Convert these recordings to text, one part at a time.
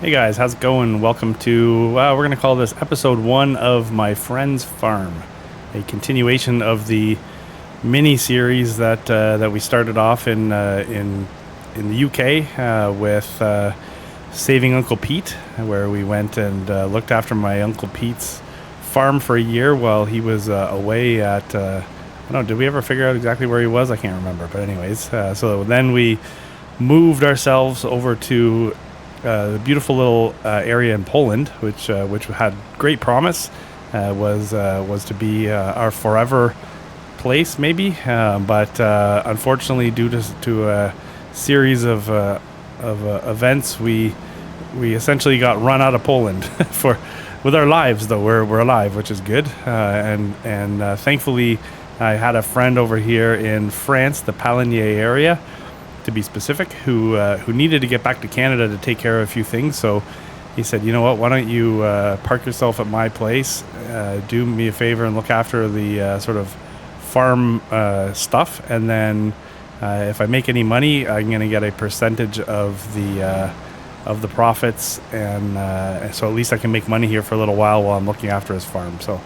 Hey guys, how's it going? Welcome to, we're going to call this episode 1 of My Friend's Farm, a continuation of the mini series that we started off in the UK with Saving Uncle Pete, where we went and looked after my Uncle Pete's farm for a year while he was away at, I don't know, did we ever figure out exactly where he was? I can't remember, but anyways, so then we moved ourselves over to the beautiful little area in Poland, which had great promise, was to be our forever place, maybe. But unfortunately, due to a series of events, we essentially got run out of Poland for with our lives. Though we're alive, which is good. And thankfully, I had a friend over here in France, the Pallegney area, to be specific, who needed to get back to Canada to take care of a few things. So he said, you know what, why don't you park yourself at my place, do me a favor and look after the sort of farm stuff, and then if I make any money, I'm going to get a percentage of the profits, and so at least I can make money here for a little while I'm looking after his farm. So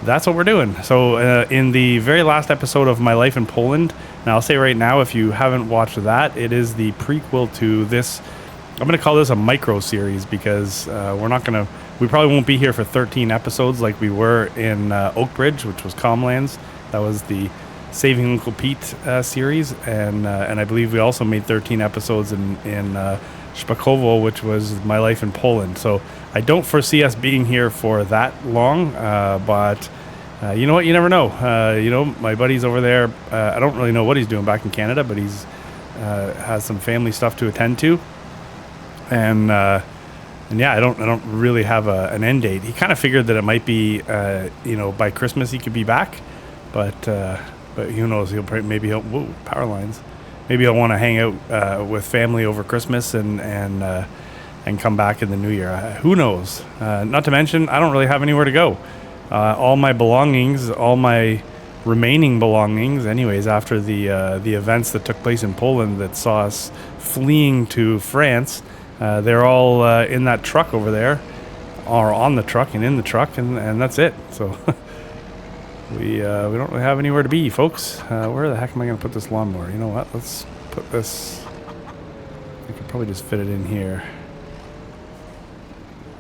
that's what we're doing. So in the very last episode of My Life in Poland, and I'll say right now, if you haven't watched that, it is the prequel to this. I'm going to call this a micro series because we probably won't be here for 13 episodes like we were in Oakbridge, which was Comlands. That was the Saving Uncle Pete series, and I believe we also made 13 episodes in Szpakowo, which was My Life in Poland. So I don't foresee us being here for that long, but you know what? You never know. My buddy's over there. I don't really know what he's doing back in Canada, but he's has some family stuff to attend to, and yeah, I don't really have an end date. He kind of figured that it might be by Christmas he could be back, but who knows? Maybe he'll power lines. Maybe he'll want to hang out with family over Christmas and come back in the new year. Who knows? Not to mention, I don't really have anywhere to go. All my belongings, all my remaining belongings, anyways, after the events that took place in Poland that saw us fleeing to France, they're all in that truck over there, or on the truck and in the truck, and that's it. So we don't really have anywhere to be, folks. Where the heck am I going to put this lawnmower? You know what? Let's put this. I could probably just fit it in here.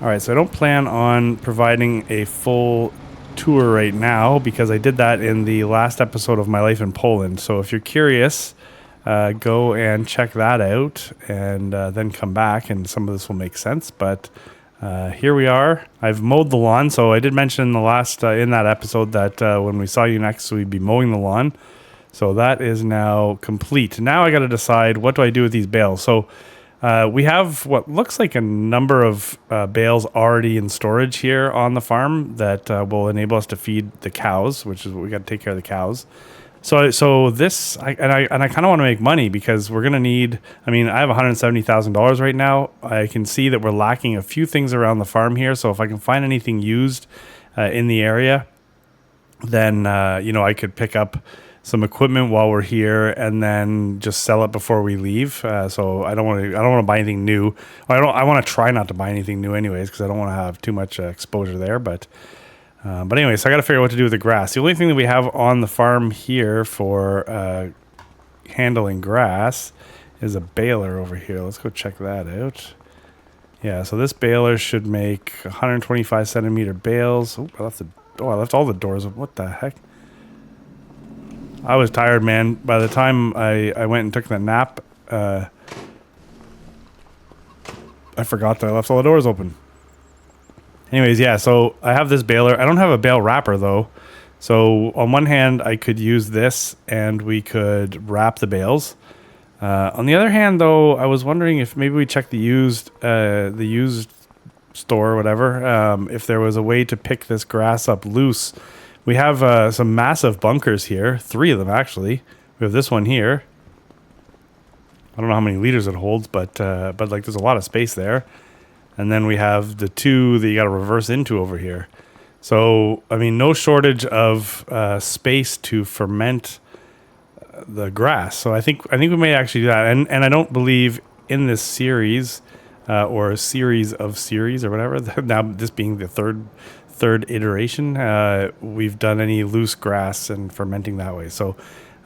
All right, so I don't plan on providing a full tour right now because I did that in the last episode of My Life in Poland. So if you're curious, go and check that out and then come back, and some of this will make sense. But here we are. I've mowed the lawn. So I did mention in the last in that episode that when we saw you next, we'd be mowing the lawn. So that is now complete. Now I got to decide, what do I do with these bales? So we have what looks like a number of bales already in storage here on the farm that will enable us to feed the cows, which is what we got to take care of the cows. So this, I kind of want to make money because we're going to need, I have $170,000 right now. I can see that we're lacking a few things around the farm here. So if I can find anything used in the area, then, I could pick up some equipment while we're here and then just sell it before we leave. So I don't want to buy anything new. I want to try not to buy anything new anyways, because I don't want to have too much exposure there. But anyway, so I got to figure out what to do with the grass. The only thing that we have on the farm here for handling grass is a baler over here. Let's go check that out. Yeah, so this baler should make 125 centimeter bales. I left all the doors open. What the heck? I was tired, man. By the time I went and took the nap, I forgot that I left all the doors open. Anyways, yeah, so I have this baler. I don't have a bale wrapper, though. So on one hand, I could use this, and we could wrap the bales. On the other hand, though, I was wondering if maybe we check the used store or whatever, if there was a way to pick this grass up loose. We have some massive bunkers here, 3 of them actually. We have this one here. I don't know how many liters it holds, but like there's a lot of space there. And then we have the 2 that you got to reverse into over here. So no shortage of space to ferment the grass. So I think we may actually do that. And I don't believe in this series or a series of series or whatever. Now this being the third iteration, we've done any loose grass and fermenting that way. So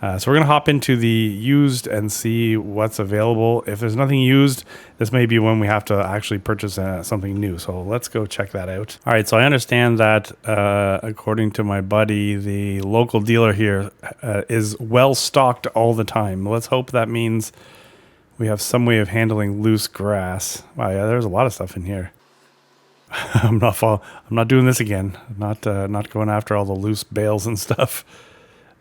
we're going to hop into the used and see what's available. If there's nothing used, this may be when we have to actually purchase something new. So let's go check that out. All right, so I understand that according to my buddy, the local dealer here is well stocked all the time. Let's hope that means we have some way of handling loose grass. Wow, yeah, there's a lot of stuff in here. I'm not doing this again. Not going after all the loose bales and stuff.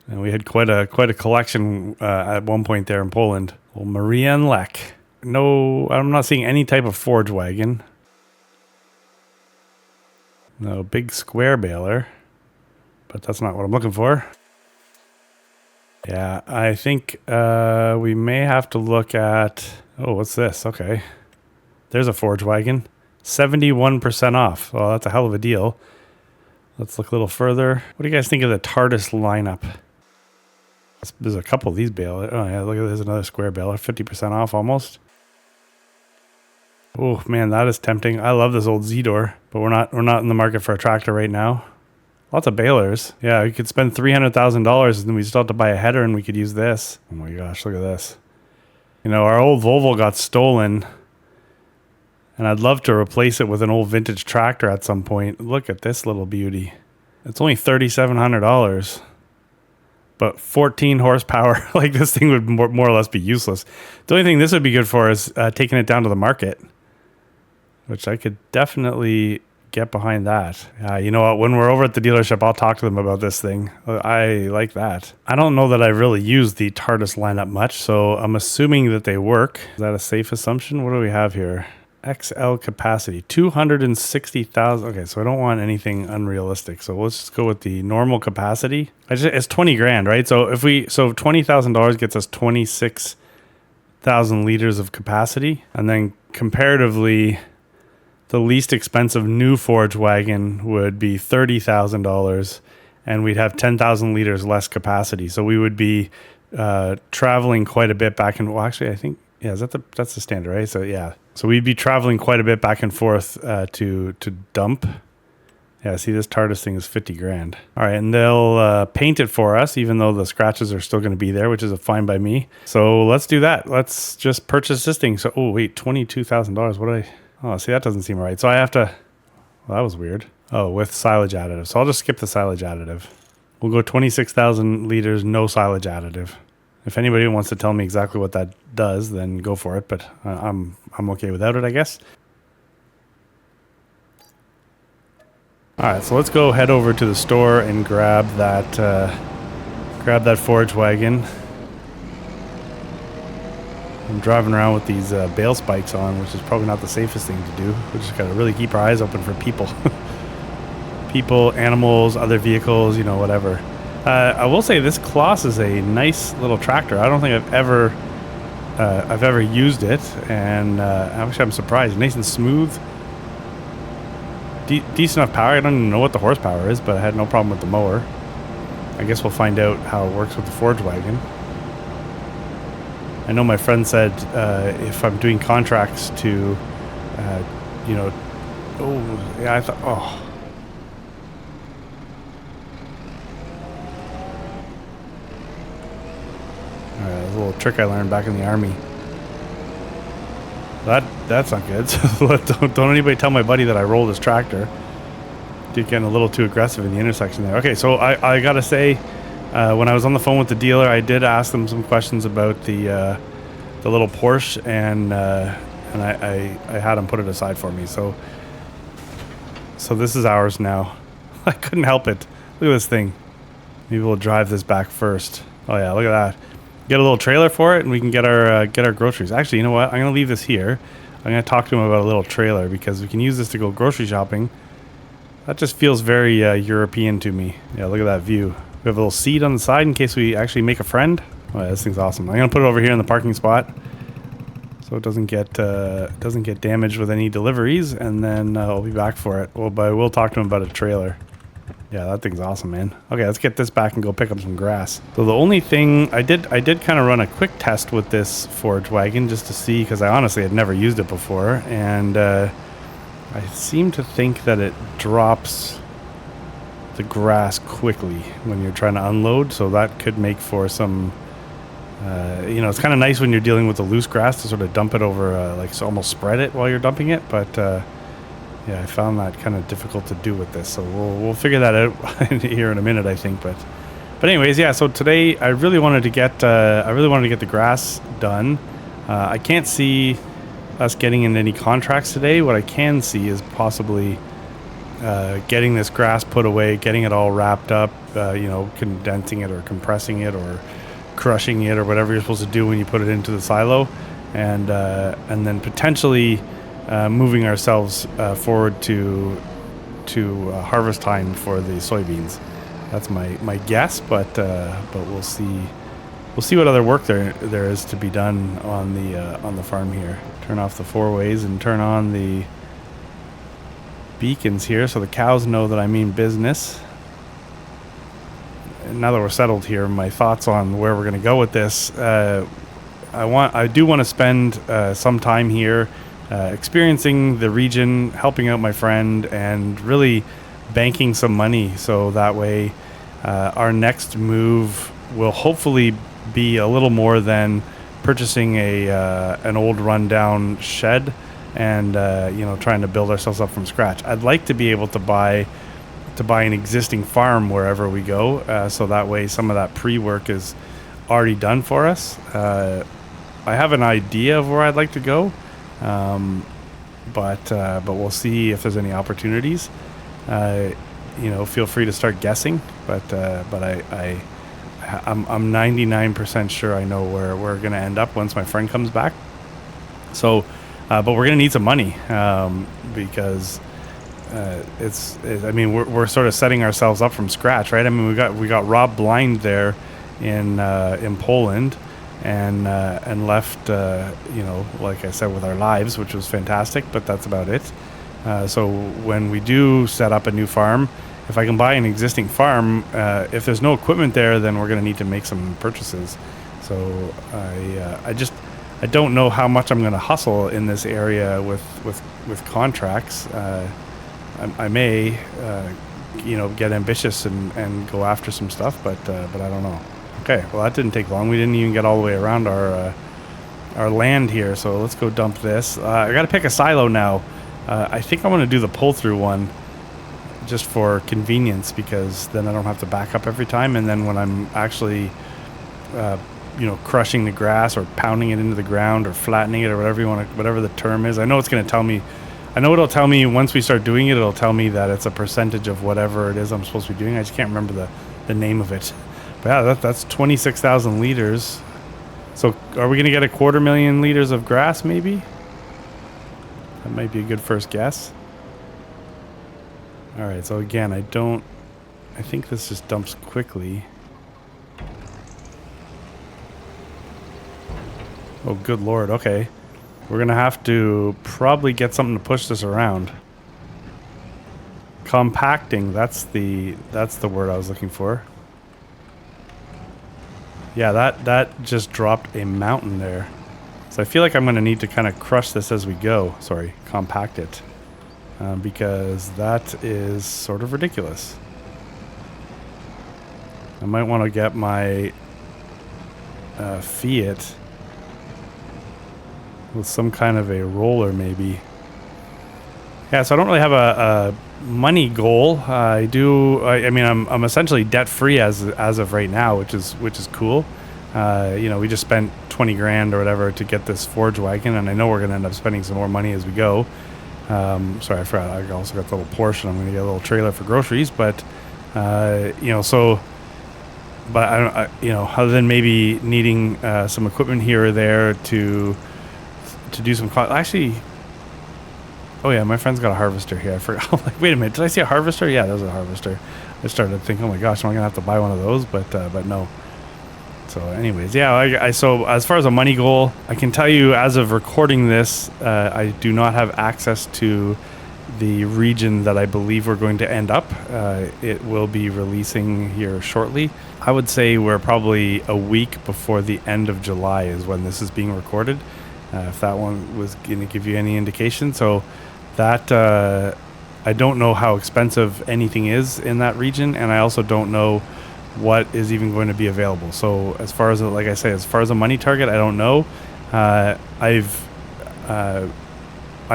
And we had quite a collection at one point there in Poland. Well, Maria and Lek. No, I'm not seeing any type of forge wagon. No big square baler, but that's not what I'm looking for. Yeah, I think we may have to look at. Oh, what's this? Okay, there's a forge wagon, 71% off. Well, that's a hell of a deal. Let's look a little further. What do you guys think of the TARDIS lineup? There's a couple of these balers. Oh yeah, look at there's another square baler, 50% off almost. Oh man, that is tempting. I love this old Z-Door, but we're not in the market for a tractor right now. Lots of balers. Yeah, we could spend $300,000 and then we still have to buy a header and we could use this. Oh my gosh, look at this. You know, our old Volvo got stolen and I'd love to replace it with an old vintage tractor at some point. Look at this little beauty. It's only $3,700. But 14 horsepower, like this thing would more or less be useless. The only thing this would be good for is taking it down to the market, which I could definitely get behind that. You know what? When we're over at the dealership, I'll talk to them about this thing. I like that. I don't know that I really use the TARDIS lineup much, so I'm assuming that they work. Is that a safe assumption? What do we have here? XL capacity, 260,000. Okay, so I don't want anything unrealistic. So let's just go with the normal capacity. It's 20 grand, right? So if so $20,000 gets us 26,000 liters of capacity. And then comparatively, the least expensive new forge wagon would be $30,000 and we'd have 10,000 liters less capacity. So we would be traveling quite a bit back and, well, actually, I think, yeah, that's the standard, right? So yeah. So we'd be traveling quite a bit back and forth to dump. Yeah, see, this TARDIS thing is 50 grand. All right, and they'll paint it for us, even though the scratches are still going to be there, which is a fine by me. So let's do that. Let's just purchase this thing. So, oh, wait, $22,000. What did I... Oh, see, that doesn't seem right. So I have to... Well, that was weird. Oh, with silage additive. So I'll just skip the silage additive. We'll go 26,000 liters, no silage additive. If anybody wants to tell me exactly what that does, then go for it. But I'm okay without it, I guess. All right, so let's go head over to the store and grab that forge wagon. I'm driving around with these bale spikes on, which is probably not the safest thing to do. We just got to really keep our eyes open for people. People, animals, other vehicles, you know, whatever. I will say this Kloss is a nice little tractor. I don't think I've ever used it, and actually I'm surprised. Nice and smooth, decent enough power. I don't even know what the horsepower is, but I had no problem with the mower. I guess we'll find out how it works with the forge wagon. I know my friend said if I'm doing contracts to, you know, oh yeah, I thought, oh. There's a little trick I learned back in the army. That's not good. So don't anybody tell my buddy that I rolled his tractor. Dude, getting a little too aggressive in the intersection there. Okay, so I gotta say, when I was on the phone with the dealer, I did ask them some questions about the little Porsche, and I had him put it aside for me. So this is ours now. I couldn't help it. Look at this thing. Maybe we'll drive this back first. Oh yeah, look at that. Get a little trailer for it, and we can get our groceries. Actually, you know what? I'm gonna leave this here. I'm gonna talk to him about a little trailer because we can use this to go grocery shopping. That just feels very European to me. Yeah, look at that view. We have a little seat on the side in case we actually make a friend. Oh, yeah, this thing's awesome. I'm gonna put it over here in the parking spot so it doesn't get damaged with any deliveries, and then I'll be back for it. Well, but I will talk to him about a trailer. Yeah, that thing's awesome, man. Okay, let's get this back and go pick up some grass. So the only thing I did kind of run a quick test with this forage wagon just to see, because I honestly had never used it before, and I seem to think that it drops the grass quickly when you're trying to unload, so that could make for some it's kind of nice when you're dealing with the loose grass to sort of dump it over, like so almost spread it while you're dumping it, but yeah, I found that kind of difficult to do with this, so we'll figure that out here in a minute, I think. But anyways, yeah. So today I really wanted to get the grass done. I can't see us getting in any contracts today. What I can see is possibly getting this grass put away, getting it all wrapped up, condensing it or compressing it or crushing it or whatever you're supposed to do when you put it into the silo, and then potentially moving ourselves forward to harvest time for the soybeans. That's my guess, but we'll see. We'll see what other work there is to be done on the farm here. Turn off the 4-ways and turn on the beacons here so the cows know that I mean business. And now that we're settled here, my thoughts on where we're going to go with this. I do want to spend some time here experiencing the region, helping out my friend, and really banking some money so that way our next move will hopefully be a little more than purchasing an old rundown shed and trying to build ourselves up from scratch. I'd like to be able to buy an existing farm wherever we go, so that way some of that pre-work is already done for us. I have an idea of where I'd like to go, but we'll see if there's any opportunities. Feel free to start guessing, but I'm 99% sure I know where we're going to end up once my friend comes back. So, but we're going to need some money because we're sort of setting ourselves up from scratch, right? I mean, we got robbed blind there in Poland, and left, like I said, with our lives, which was fantastic, but that's about it. So when we do set up a new farm, if I can buy an existing farm, if there's no equipment there, then we're going to need to make some purchases. So I don't know how much I'm going to hustle in this area with contracts. I may get ambitious and go after some stuff, but I don't know. Okay, well, that didn't take long. We didn't even get all the way around our land here, so let's go dump this. I got to pick a silo now. I think I want to do the pull-through one just for convenience, because then I don't have to back up every time, and then when I'm actually crushing the grass or pounding it into the ground or flattening it or whatever the term is, I know it's going to tell me. I know it'll tell me once we start doing it. It'll tell me that it's a percentage of whatever it is I'm supposed to be doing. I just can't remember the name of it. But yeah, that's 26,000 liters. So are we going to get 250,000 liters of grass maybe? That might be a good first guess. All right, so again, I think this just dumps quickly. Oh, good Lord. Okay. We're going to have to probably get something to push this around. Compacting, that's the word I was looking for. Yeah, that just dropped a mountain there. So I feel like I'm going to need to kind of crush this as we go. Sorry, compact it. Because that is sort of ridiculous. I might want to get my Fiat with some kind of a roller maybe. Yeah, so I don't really have a money goal. I mean, I'm essentially debt free as of right now, which is cool. We just spent 20 grand or whatever to get this forage wagon, and I know we're going to end up spending some more money as we go. Sorry, I forgot. I also got the little Porsche, and I'm going to get a little trailer for groceries. But but I don't, other than maybe needing some equipment here or there to do some actually. Oh yeah, my friend's got a harvester here. I forgot. I'm like, wait a minute, did I see a harvester? Yeah, that was a harvester. I started thinking, oh my gosh, am I gonna have to buy one of those? But no. So anyways, yeah, so as far as a money goal, I can tell you as of recording this, I do not have access to the region that I believe we're going to end up. It will be releasing here shortly. I would say we're probably a week before the end of July is when this is being recorded, if that one was going to give you any indication. So that I don't know how expensive anything is in that region, and I also don't know what is even going to be available. So as far as, like I say, as far as a money target, I don't know. I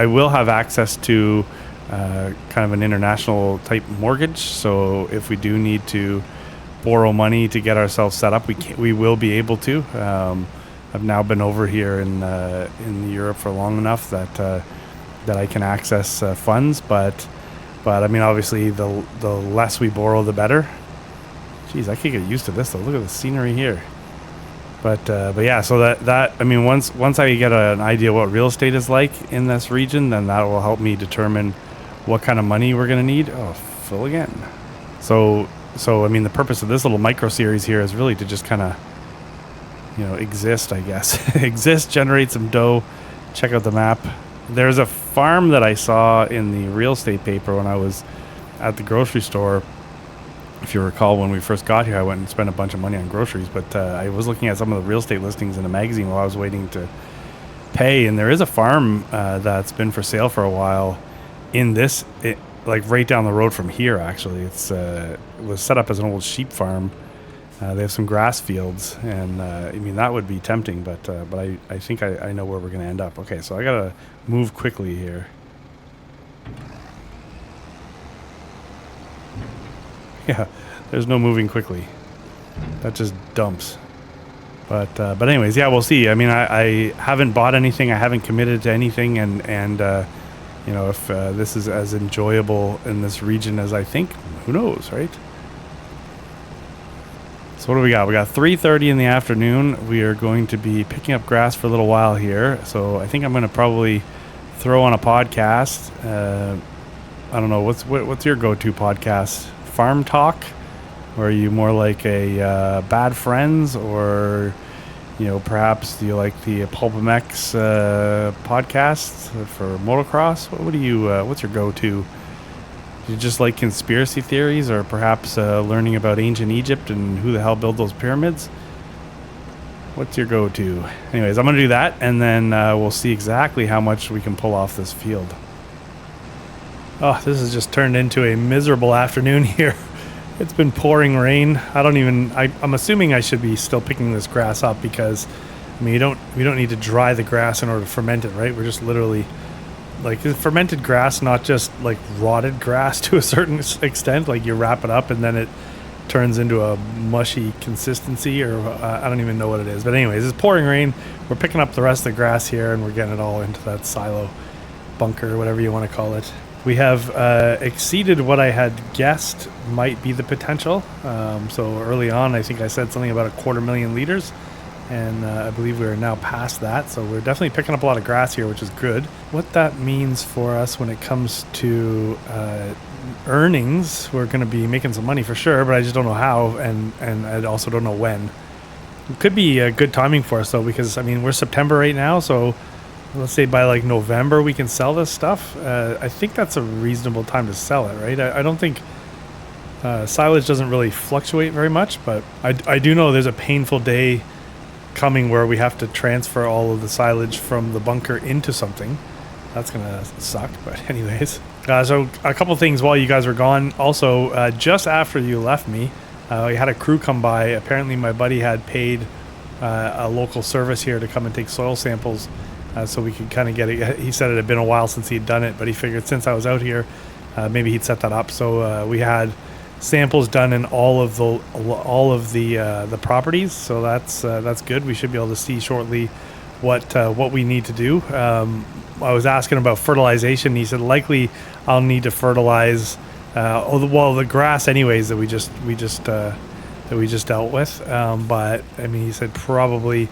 will have access to kind of an international type mortgage. So if we do need to borrow money to get ourselves set up, we will be able to. I've now been over here in Europe for long enough that I can access funds. But I mean, obviously, the less we borrow, the better. Jeez, I could get used to this though. Look at the scenery here. But yeah, so that I mean, once I get an idea what real estate is like in this region, then that will help me determine what kind of money we're going to need. Oh, full again. So I mean, the purpose of this little micro series here is really to just kind of, exist, I guess. Exist, generate some dough, check out the map. There's a farm that I saw in the real estate paper when I was at the grocery store. If you recall, when we first got here, I went and spent a bunch of money on groceries, but I was looking at some of the real estate listings in the magazine while I was waiting to pay, and there is a farm that's been for sale for a while in this, like right down the road from here, actually. It was set up as an old sheep farm. They have some grass fields, and I mean, that would be tempting, but I think I know where we're going to end up. Okay, so I got to move quickly here. Yeah, there's no moving quickly. That just dumps. But anyways, yeah, we'll see. I mean, I haven't bought anything. I haven't committed to anything. And if this is as enjoyable in this region as I think, who knows, right? So what do we got? We got 3:30 in the afternoon. We are going to be picking up grass for a little while here. So I think I'm going to probably throw on a podcast. I don't know. What's your go-to podcast? Farm talk, or are you more like a Bad Friends, or perhaps do you like the Pulpamex podcast for motocross? What do you what's your go-to? Do you just like conspiracy theories, or perhaps learning about ancient Egypt and who the hell built those pyramids? What's your go-to? Anyways, I'm gonna do that, and then we'll see exactly how much we can pull off this field. Oh, this has just turned into a miserable afternoon here. It's been pouring rain. I'm assuming I should be still picking this grass up because, I mean, we don't need to dry the grass in order to ferment it, right? We're just literally, like, fermented grass, not just like rotted grass to a certain extent. Like, you wrap it up and then it turns into a mushy consistency, or I don't even know what it is. But anyways, it's pouring rain. We're picking up the rest of the grass here, and we're getting it all into that silo bunker, whatever you want to call it. We have exceeded what I had guessed might be the potential. So early on, I think I said something about 250,000 liters, and I believe we are now past that. So we're definitely picking up a lot of grass here, which is good. What that means for us when it comes to earnings, we're going to be making some money for sure, but I just don't know how, and I also don't know when. It could be good timing for us, though, because, I mean, we're September right now, so let's say by like November we can sell this stuff. I think that's a reasonable time to sell it, right? I don't think silage doesn't really fluctuate very much, but I do know there's a painful day coming where we have to transfer all of the silage from the bunker into something. That's gonna suck, but anyways. So a couple things while you guys were gone. Also, just after you left me, we had a crew come by. Apparently my buddy had paid a local service here to come and take soil samples, so we could kind of get it. He said it had been a while since he'd done it, but he figured since I was out here, maybe he'd set that up. So we had samples done in all of the properties. So that's good. We should be able to see shortly what we need to do. I was asking about fertilization. He said likely I'll need to fertilize the grass anyways that we just dealt with. But I mean, he said probably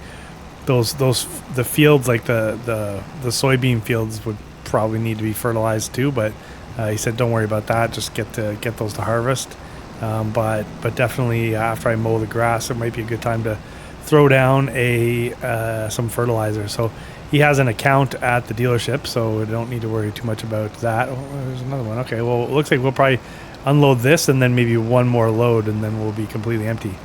the fields, like the soybean fields, would probably need to be fertilized too. But he said don't worry about that. Just get those to harvest. But definitely after I mow the grass, it might be a good time to throw down some fertilizer. So he has an account at the dealership, so we don't need to worry too much about that. Oh, there's another one. Okay, well, it looks like we'll probably unload this and then maybe one more load, and then we'll be completely empty.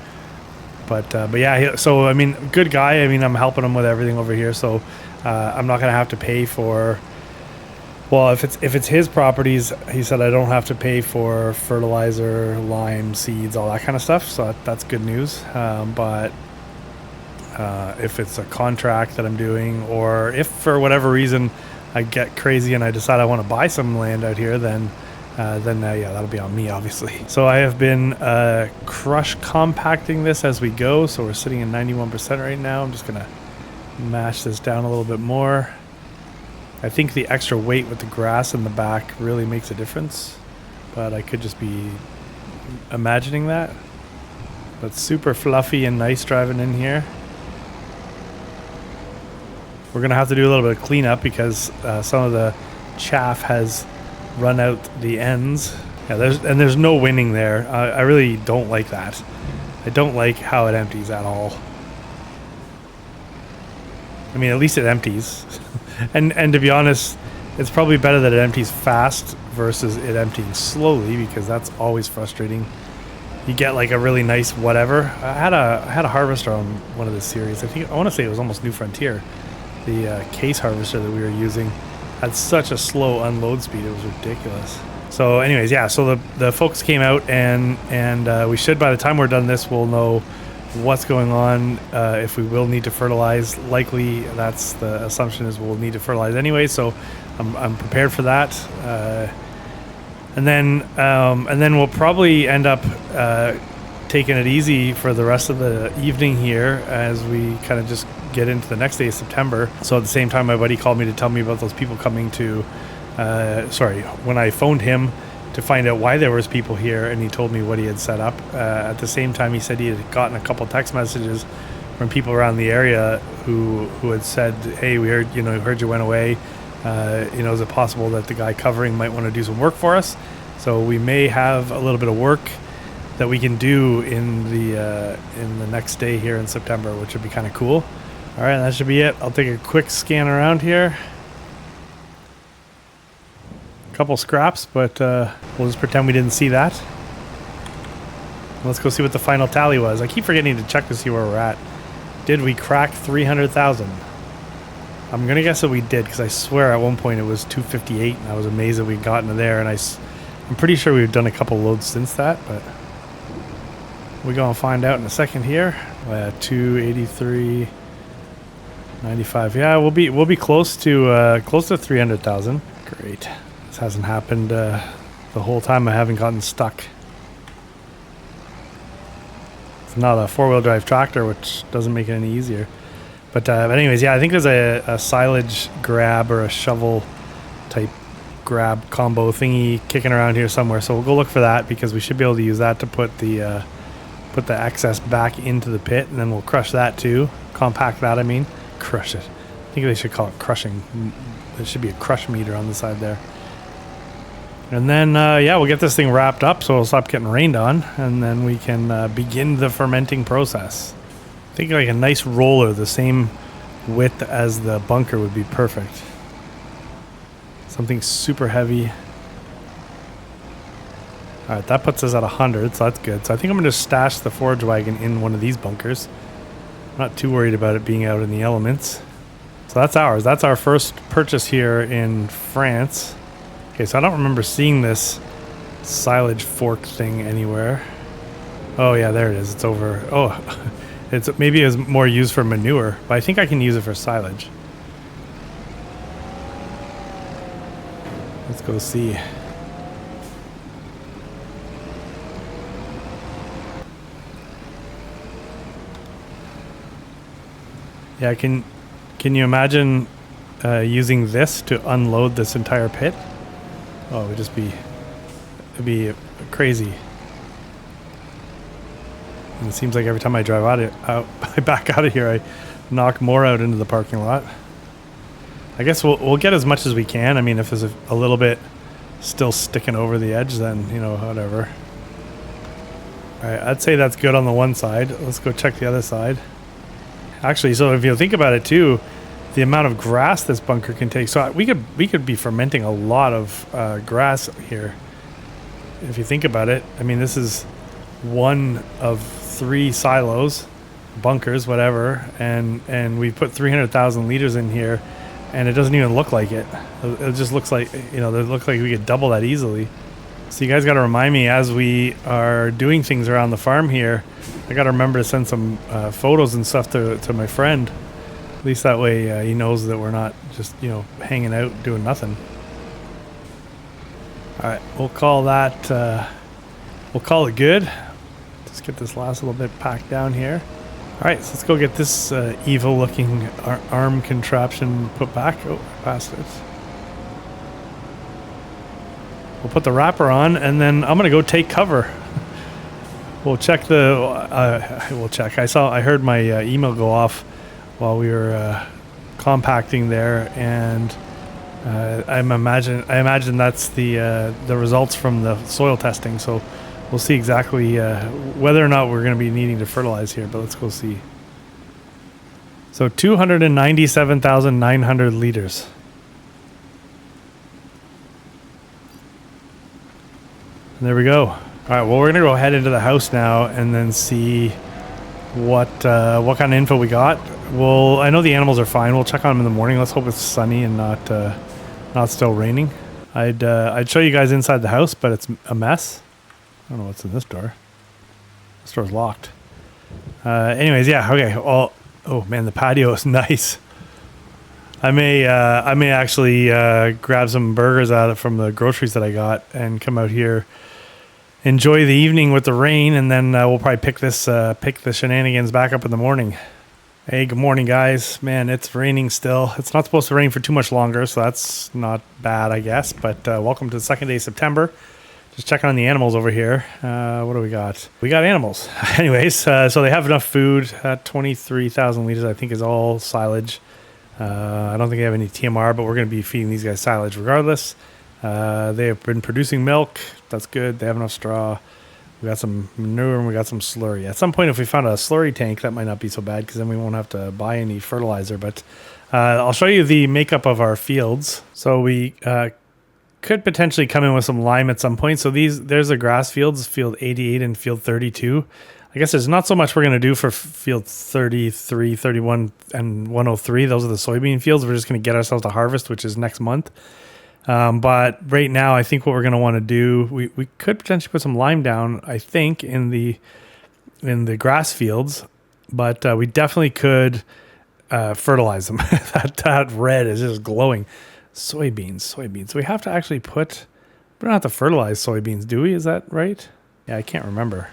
But yeah, so I mean, good guy. I mean, I'm helping him with everything over here, so I'm not gonna have to pay for. Well, if it's his properties, he said I don't have to pay for fertilizer, lime, seeds, all that kind of stuff. So that's good news. But if it's a contract that I'm doing, or if for whatever reason I get crazy and I decide I want to buy some land out here, then yeah, that'll be on me, obviously. So I have been crush compacting this as we go. So we're sitting at 91% right now. I'm just gonna mash this down a little bit more. I think the extra weight with the grass in the back really makes a difference, but I could just be imagining that. But super fluffy and nice driving in here. We're gonna have to do a little bit of cleanup because some of the chaff has run out the ends. Yeah, there's no winning there. I really don't like that. I don't like how it empties at all. I mean, at least it empties. and to be honest, it's probably better that it empties fast versus it emptying slowly, because that's always frustrating. You get like a really nice whatever. I had a harvester on one of the series. I want to say it was almost New Frontier. The case harvester that we were using had such a slow unload speed. It was ridiculous. So anyways, yeah, so the folks came out and we should, by the time we're done this, we'll know what's going on, if we will need to fertilize. Likely that's the assumption, is we'll need to fertilize anyway, so I'm prepared for that. And then we'll probably end up taking it easy for the rest of the evening here as we kind of just get into the next day of September. So at the same time, my buddy called me to tell me about those people coming to when I phoned him to find out why there was people here, and he told me what he had set up. At the same time, he said he had gotten a couple text messages from people around the area who had said, hey, we heard you went away. Is it possible that the guy covering might want to do some work for us? So we may have a little bit of work that we can do in the next day here in September, which would be kind of cool. All right, that should be it. I'll take a quick scan around here. A couple scraps, but we'll just pretend we didn't see that. Let's go see what the final tally was. I keep forgetting to check to see where we're at. Did we crack 300,000? I'm gonna guess that we did, because I swear at one point it was 258, and I was amazed that we'd gotten to there. And I'm pretty sure we've done a couple loads since that, but we're gonna find out in a second here. 283, 95. Yeah, we'll be close to 300,000. Great. This hasn't happened the whole time I haven't gotten stuck. It's not a four-wheel drive tractor, which doesn't make it any easier. But anyways, yeah, I think there's a silage grab or a shovel type grab combo thingy kicking around here somewhere. So we'll go look for that, because we should be able to use that to put the excess back into the pit, and then we'll crush that too. Compact that, I mean. Crush it. I think they should call it crushing. There should be a crush meter on the side there. And then, yeah, we'll get this thing wrapped up so it'll stop getting rained on, and then we can begin the fermenting process. I think like a nice roller, the same width as the bunker, would be perfect. Something super heavy. All right, that puts us at 100, so that's good. So I think I'm going to stash the forage wagon in one of these bunkers. I'm not too worried about it being out in the elements. So that's ours. That's our first purchase here in France. Okay, so I don't remember seeing this silage fork thing anywhere. Oh yeah, there it is. It's over. Oh, maybe it's more used for manure, but I think I can use it for silage. Let's go see. Yeah, can you imagine using this to unload this entire pit? Oh, it'd be crazy. And it seems like every time I drive I back out of here, I knock more out into the parking lot. I guess we'll get as much as we can. I mean, if there's a little bit still sticking over the edge, then, whatever. All right, I'd say that's good on the one side. Let's go check the other side. Actually, so if you think about it too, the amount of grass this bunker can take. So we could be fermenting a lot of grass here. If you think about it, I mean, this is one of 3 silos, bunkers, whatever, and we put 300,000 liters in here, and it doesn't even look like it. It just looks like, you know, it looks like we could double that easily. So you guys got to remind me as we are doing things around the farm here. I got to remember to send some photos and stuff to my friend. At least that way he knows that we're not just, you know, hanging out doing nothing. All right, we'll call that, we'll call it good. Let's get this last little bit packed down here. All right, so let's go get this evil looking arm contraption put back. Oh, I passed it. We'll put the wrapper on, and then I'm gonna go take cover. We'll check the. We'll check. I heard my email go off while we were compacting there, and I imagine that's the results from the soil testing. So we'll see exactly whether or not we're going to be needing to fertilize here. But let's go see. So 297,900 liters. There we go. All right, well, we're going to go head into the house now and then see what kind of info we got. Well, I know the animals are fine. We'll check on them in the morning. Let's hope it's sunny and not still raining. I'd show you guys inside the house, but it's a mess. I don't know what's in this door. This door's locked. Anyways, yeah, okay. Oh man, the patio is nice. I may actually grab some burgers out from the groceries that I got and come out here, enjoy the evening with the rain, and then we'll probably pick the shenanigans back up in the morning. Hey, good morning, guys. Man, it's raining still. It's not supposed to rain for too much longer, so that's not bad, I guess. But welcome to the second day of September. Just checking on the animals over here. What do we got? We got animals. Anyways, so they have enough food. 23,000 liters, I think, is all silage. I don't think they have any TMR, but we're going to be feeding these guys silage regardless. They have been producing milk. That's good. They have enough straw. We got some manure and we got some slurry. At some point, if we found a slurry tank, that might not be so bad because then we won't have to buy any fertilizer. But I'll show you the makeup of our fields. So we could potentially come in with some lime at some point. So there's the grass fields, field 88 and field 32. I guess there's not so much we're going to do for field 33, 31, and 103. Those are the soybean fields. We're just going to get ourselves to harvest, which is next month. But right now, I think what we're going to want to do, we could potentially put some lime down, I think, in the grass fields. But we definitely could fertilize them. that red is just glowing. Soybeans. We have to actually we don't have to fertilize soybeans, do we? Is that right? Yeah, I can't remember.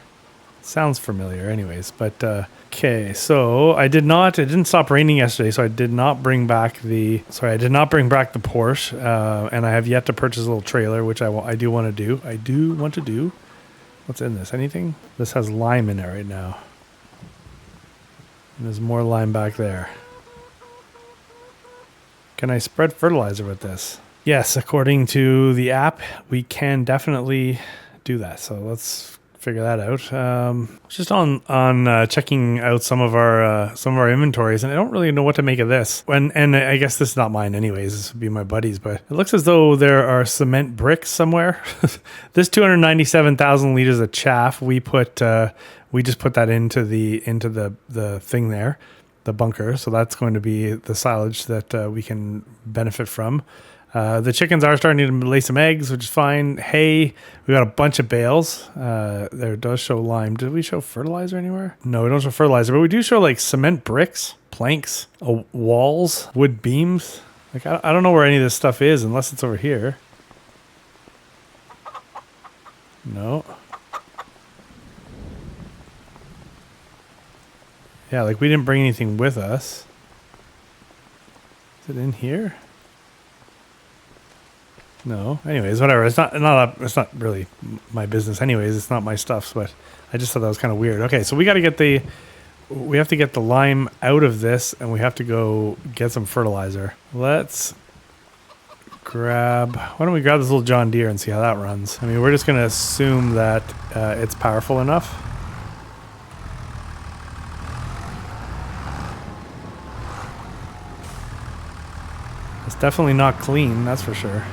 Sounds familiar anyways, but okay, so it didn't stop raining yesterday, so I did not bring back the Porsche, and I have yet to purchase a little trailer, which I do want to do. What's in this? Anything? This has lime in it right now. And there's more lime back there. Can I spread fertilizer with this? Yes, according to the app, we can definitely do that. So let's figure that out. Just on checking out some of our inventories, and I don't really know what to make of this. And I guess this is not mine anyways. This would be my buddy's, but it looks as though there are cement bricks somewhere. This 297,000 liters of chaff we just put that into the thing there, the bunker. So that's going to be the silage that we can benefit from. The chickens are starting to lay some eggs, which is fine. Hay, we got a bunch of bales. There does show lime. Did we show fertilizer anywhere? No, we don't show fertilizer, but we do show like cement bricks, planks, walls, wood beams. Like I don't know where any of this stuff is unless it's over here. No. Yeah, like we didn't bring anything with us. Is it in here? No. Anyways, whatever. It's not really my business. Anyways, it's not my stuff. But I just thought that was kind of weird. Okay, so we have to get the lime out of this, and we have to go get some fertilizer. Why don't we grab this little John Deere and see how that runs? I mean, we're just gonna assume that it's powerful enough. It's definitely not clean, that's for sure.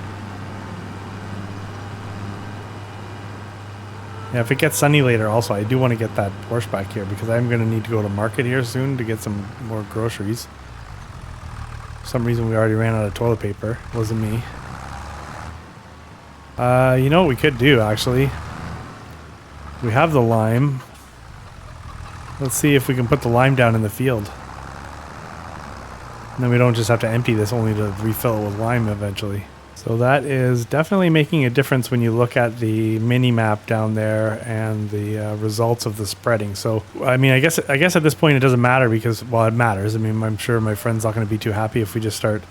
Yeah, if it gets sunny later also, I do want to get that Porsche back here because I'm going to need to go to market here soon to get some more groceries. For some reason we already ran out of toilet paper. It wasn't me. You know what we could do, actually? We have the lime. Let's see if we can put the lime down in the field. And then we don't just have to empty this only to refill it with lime eventually. So that is definitely making a difference when you look at the mini map down there and the results of the spreading. So, I mean, I guess at this point it doesn't matter because, well, it matters. I mean, I'm sure my friend's not going to be too happy if we just start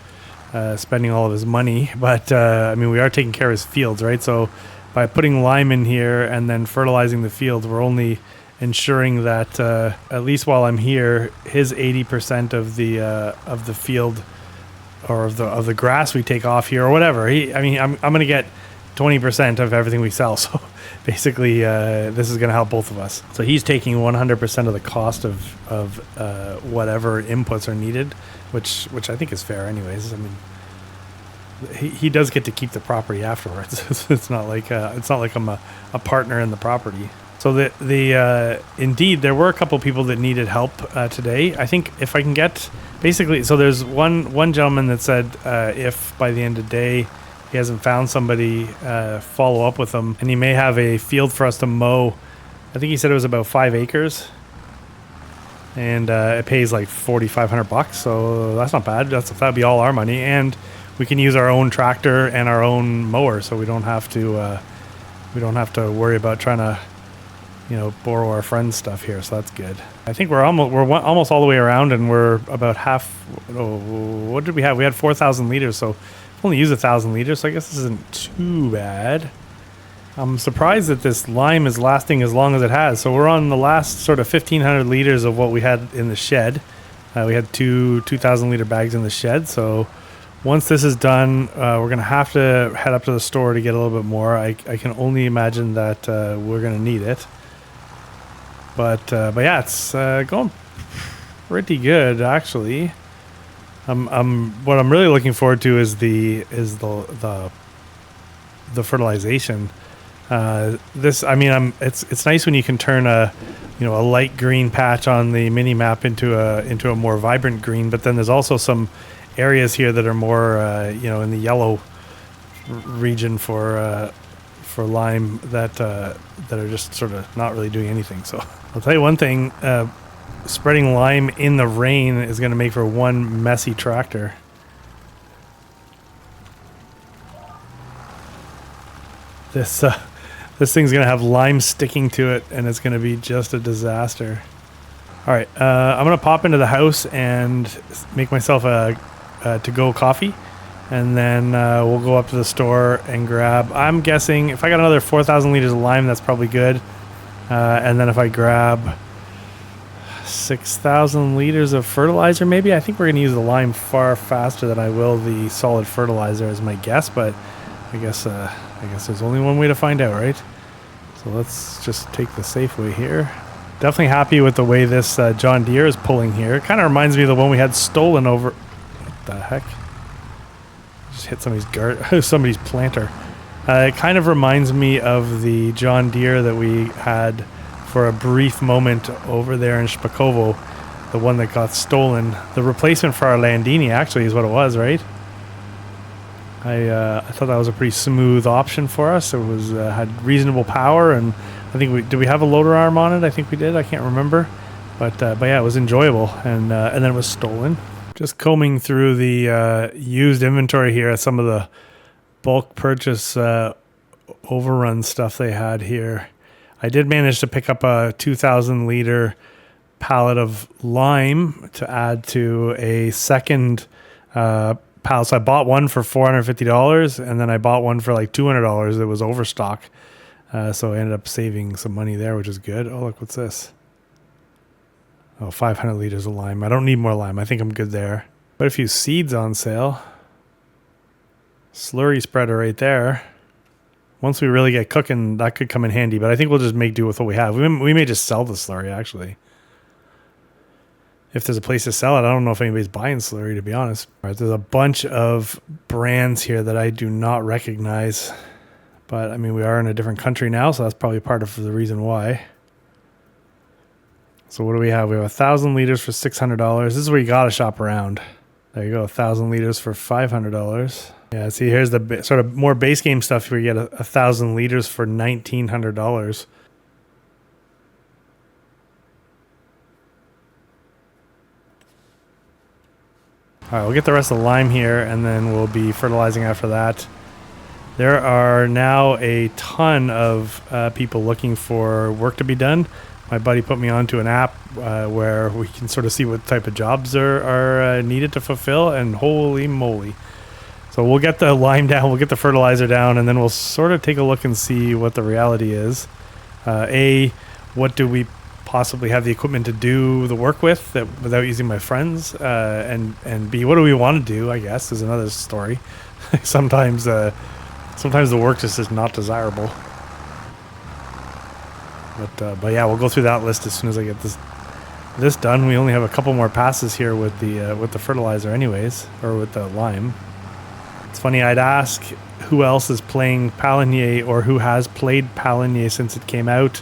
spending all of his money. But, I mean, we are taking care of his fields, right? So by putting lime in here and then fertilizing the fields, we're only ensuring that at least while I'm here, his 80% of the field or of the grass we take off here or whatever. I'm going to get 20% of everything we sell. So basically, this is going to help both of us. So he's taking 100% of the cost of whatever inputs are needed, which I think is fair anyways. I mean, he does get to keep the property afterwards. It's not like I'm a partner in the property. So indeed, there were a couple people that needed help today. I think if I can get basically, so there's one gentleman that said if by the end of the day he hasn't found somebody, follow up with him, and he may have a field for us to mow. I think he said it was about 5 acres, and it pays like $4,500. So that's not bad. That'd be all our money, and we can use our own tractor and our own mower, so we don't have to worry about trying to, borrow our friends' stuff here, so that's good. I think we're almost all the way around, and we're about half. What did we have? We had 4,000 liters, so we've only used 1,000 liters, so I guess this isn't too bad. I'm surprised that this lime is lasting as long as it has. So we're on the last sort of 1,500 liters of what we had in the shed. We had 2,000 liter bags in the shed, so once this is done, we're going to have to head up to the store to get a little bit more. I can only imagine that we're going to need it. But yeah, it's going pretty good actually. What I'm really looking forward to is the fertilization. It's nice when you can turn a light green patch on the mini map into a more vibrant green. But then there's also some areas here that are more in the yellow region for lime that are just sort of not really doing anything. So I'll tell you one thing, spreading lime in the rain is going to make for one messy tractor. This thing's going to have lime sticking to it, and it's going to be just a disaster. All right, I'm going to pop into the house and make myself a to-go coffee, and then we'll go up to the store and grab, I'm guessing if I got another 4,000 liters of lime, that's probably good. And then if I grab 6,000 liters of fertilizer, maybe, I think we're going to use the lime far faster than I will the solid fertilizer as my guess, but I guess there's only one way to find out, right? So let's just take the safe way here. Definitely happy with the way this John Deere is pulling here. It kind of reminds me of the one we had stolen over. What the heck? Just hit somebody's planter. It kind of reminds me of the John Deere that we had for a brief moment over there in Spakovo, the one that got stolen. The replacement for our Landini actually is what it was, right? I thought that was a pretty smooth option for us. It was had reasonable power, and I think did we have a loader arm on it? I think we did. I can't remember, but yeah, it was enjoyable, and then it was stolen. Just combing through the used inventory here at some of the bulk purchase overrun stuff they had here. I did manage to pick up a 2,000 liter pallet of lime to add to a second pallet. So I bought one for $450, and then I bought one for like $200 that was overstock. So I ended up saving some money there, which is good. Oh, look, what's this? Oh, 500 liters of lime. I don't need more lime. I think I'm good there. But a few seeds on sale. Slurry spreader right there. Once we really get cooking, that could come in handy. But I think we'll just make do with what we have. We may just sell the slurry, actually. if there's a place to sell it. I don't know if anybody's buying slurry, to be honest. All right, there's a bunch of brands here that I do not recognize. But, I mean, we are in a different country now, so that's probably part of the reason why. So what do we have? We have 1,000 liters for $600. This is where you got to shop around. There you go, 1,000 liters for $500. Yeah, see, here's the sort of more base game stuff where you get 1,000 liters for $1,900. All right, we'll get the rest of the lime here, and then we'll be fertilizing after that. There are now a ton of people looking for work to be done. My buddy put me onto an app where we can sort of see what type of jobs are needed to fulfill, and holy moly. So we'll get the lime down, we'll get the fertilizer down, and then we'll sort of take a look and see what the reality is. A, what do we possibly have the equipment to do the work with without using my friends, and B, what do we want to do, I guess, is another story. Sometimes the work just is not desirable. But yeah, we'll go through that list as soon as I get this done. We only have a couple more passes here with the fertilizer anyways, or with the lime. It's funny, I'd ask who else is playing Pallegney or who has played Pallegney since it came out,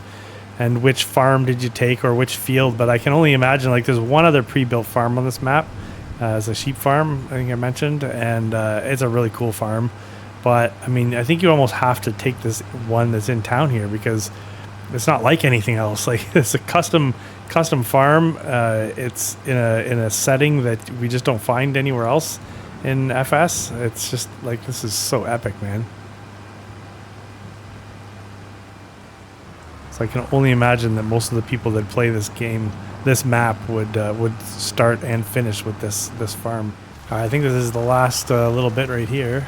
and which farm did you take or which field, but I can only imagine, like, there's one other pre-built farm on this map. It's a sheep farm, I think I mentioned, and it's a really cool farm. But, I mean, I think you almost have to take this one that's in town here because it's not like anything else. Like, it's a custom farm. It's in a setting that we just don't find anywhere else in FS. It's just, like, this is so epic, man. So I can only imagine that most of the people that play this game, this map, would start and finish with this farm. I think this is the last little bit right here.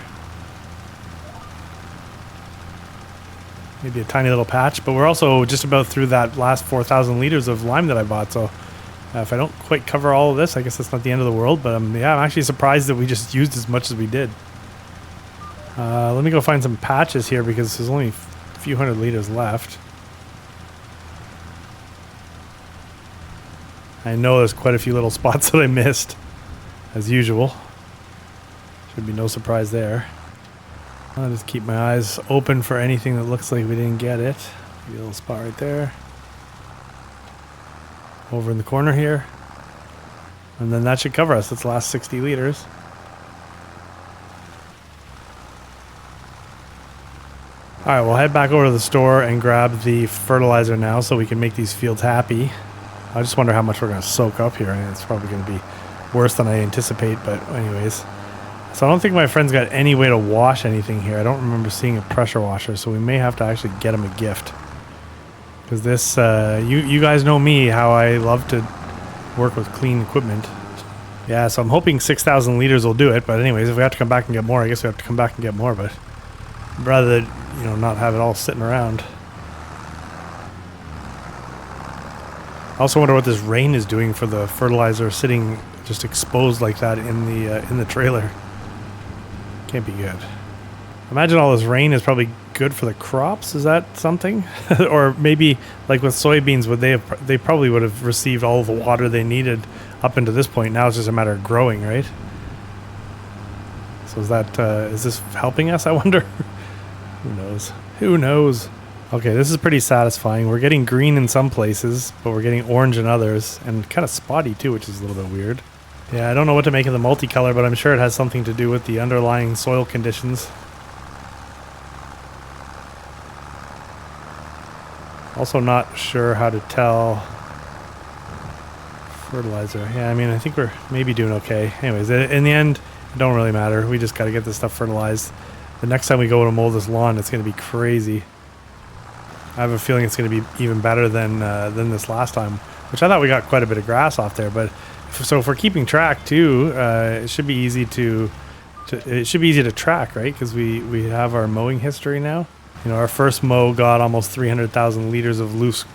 Maybe a tiny little patch, but we're also just about through that last 4,000 liters of lime that I bought. So if I don't quite cover all of this, I guess that's not the end of the world. But yeah, I'm actually surprised that we just used as much as we did. Let me go find some patches here because there's only a few hundred liters left. I know there's quite a few little spots that I missed, as usual. Should be no surprise there. I'll just keep my eyes open for anything that looks like we didn't get it. Maybe a little spot right there. Over in the corner here. And then that should cover us. That's the last 60 liters. Alright, we'll head back over to the store and grab the fertilizer now so we can make these fields happy. I just wonder how much we're going to soak up here. It's probably going to be worse than I anticipate, but anyways. So I don't think my friend's got any way to wash anything here. I don't remember seeing a pressure washer, so we may have to actually get him a gift. Because this, you guys know me, how I love to work with clean equipment. Yeah, so I'm hoping 6,000 liters will do it, but anyways, if we have to come back and get more, I guess we have to come back and get more, but rather than, not have it all sitting around. I also wonder what this rain is doing for the fertilizer sitting just exposed like that in the trailer. Can't be good. Imagine all this rain is probably good for the crops. Is that something? Or maybe like with soybeans, they probably would have received all the water they needed up until this point. Now it's just a matter of growing, right? So is this helping us, I wonder? Who knows? Who knows? Okay, this is pretty satisfying. We're getting green in some places, but we're getting orange in others, and kind of spotty too, which is a little bit weird. Yeah, I don't know what to make of the multicolor, but I'm sure it has something to do with the underlying soil conditions. Also not sure how to tell fertilizer. Yeah, I mean, I think we're maybe doing okay. Anyways, in the end, it don't really matter. We just got to get this stuff fertilized. The next time we go to mow this lawn, it's going to be crazy. I have a feeling it's going to be even better than this last time, which I thought we got quite a bit of grass off there. But if we're keeping track too, it should be easy to track, right? Because we have our mowing history now. Our first mow got almost 300,000 liters of loose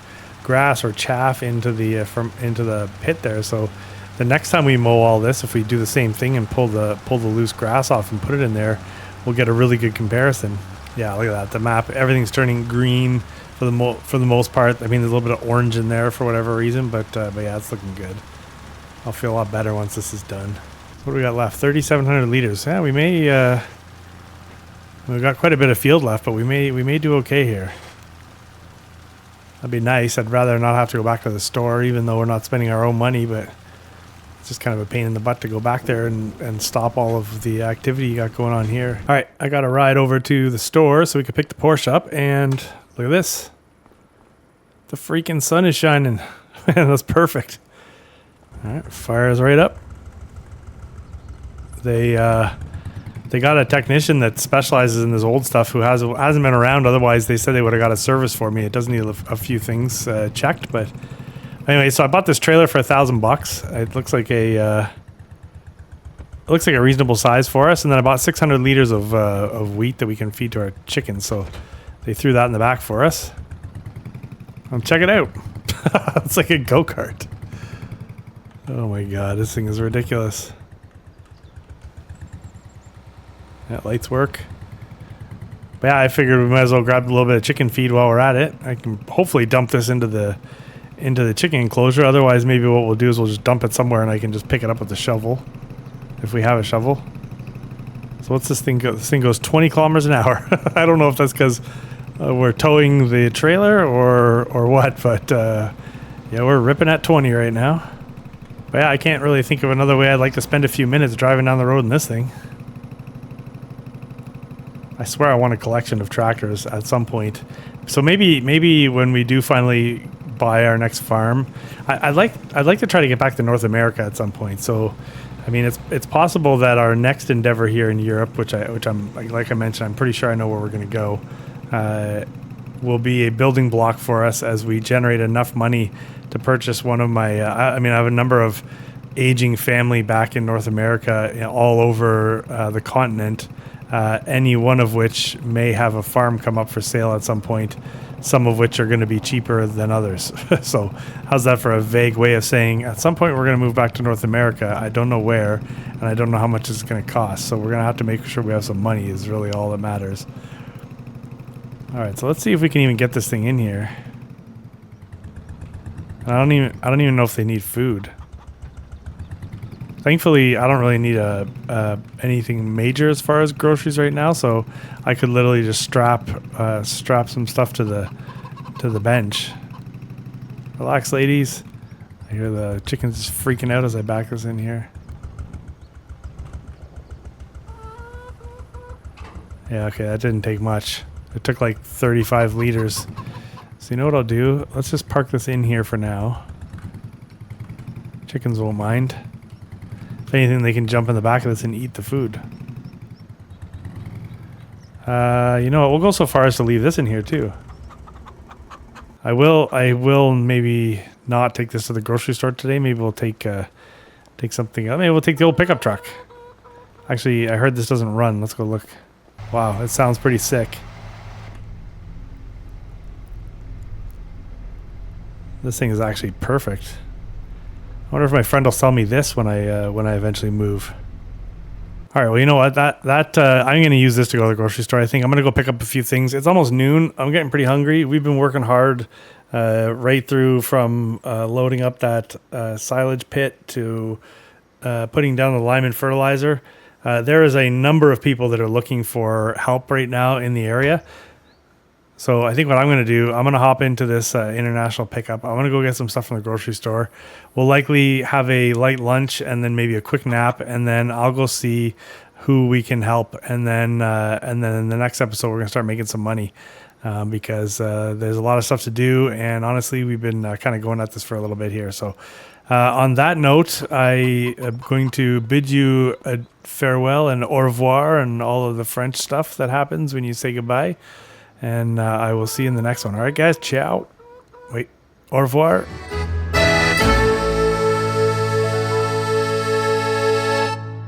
grass or chaff into the pit there. So the next time we mow all this, if we do the same thing and pull the loose grass off and put it in there, we'll get a really good comparison. Yeah, look at that. The map, everything's turning green for the most part. I mean, there's a little bit of orange in there for whatever reason, but yeah, it's looking good. I'll feel a lot better once this is done. What do we got left? 3,700 liters. Yeah, we may. We've got quite a bit of field left, but we may do okay here. That'd be nice. I'd rather not have to go back to the store, even though we're not spending our own money, but it's just kind of a pain in the butt to go back there and stop all of the activity you got going on here. All right, I got to ride over to the store so we can pick the Porsche up, and look at this. The freaking sun is shining. Man, that's perfect. All right, fires right up. They got a technician that specializes in this old stuff who hasn't been around. Otherwise, they said they would have got a service for me. It does need a few things checked, but anyway. So I bought this trailer for $1,000. It looks like a reasonable size for us. And then I bought 600 liters of wheat that we can feed to our chickens. So they threw that in the back for us. Check it out. It's like a go-kart. Oh my god, this thing is ridiculous. Yeah, lights work. But yeah, I figured we might as well grab a little bit of chicken feed while we're at it. I can hopefully dump this into the chicken enclosure. Otherwise, maybe what we'll do is we'll just dump it somewhere and I can just pick it up with the shovel. If we have a shovel. So what's this thing go? This thing goes 20 kilometers an hour. I don't know if that's because we're towing the trailer or what, but yeah, we're ripping at 20 right now. But yeah, I can't really think of another way I'd like to spend a few minutes driving down the road in this thing. I swear I want a collection of tractors at some point. So maybe when we do finally buy our next farm, I'd like to try to get back to North America at some point. So, I mean, it's possible that our next endeavor here in Europe, which I'm like I mentioned, I'm pretty sure I know where we're going to go, will be a building block for us as we generate enough money to purchase one of my. I have a number of aging family back in North America, all over the continent. Any one of which may have a farm come up for sale at some point, some of which are going to be cheaper than others. So how's that for a vague way of saying at some point we're going to move back to North America? I don't know where, and I don't know how much it's going to cost. So we're going to have to make sure we have some money is really all that matters. All right, so let's see if we can even get this thing in here. I don't even know if they need food. Thankfully, I don't really need anything major as far as groceries right now, so I could literally just strap some stuff to the bench. Relax, ladies. I hear the chickens just freaking out as I back this in here. Yeah, okay, that didn't take much. It took like 35 liters. So you know what I'll do? Let's just park this in here for now. Chickens won't mind. If anything, they can jump in the back of this and eat the food. You know what? We'll go so far as to leave this in here too. I will maybe not take this to the grocery store today. Maybe we'll take something else. Maybe we'll take the old pickup truck. Actually, I heard this doesn't run. Let's go look. Wow, it sounds pretty sick. This thing is actually perfect. I wonder if my friend will sell me this when I eventually move. All right, well, you know what? That I'm going to use this to go to the grocery store. I think I'm going to go pick up a few things. It's almost noon. I'm getting pretty hungry. We've been working hard right through from loading up that silage pit to putting down the lime and fertilizer. There is a number of people that are looking for help right now in the area. So I think what I'm going to do, I'm going to hop into this international pickup. I'm going to go get some stuff from the grocery store. We'll likely have a light lunch and then maybe a quick nap, and then I'll go see who we can help. And then in the next episode, we're going to start making some money because there's a lot of stuff to do. And honestly, we've been kind of going at this for a little bit here. So on that note, I am going to bid you a farewell and au revoir and all of the French stuff that happens when you say goodbye. And I will see you in the next one. All right, guys. Ciao. Wait. Au revoir.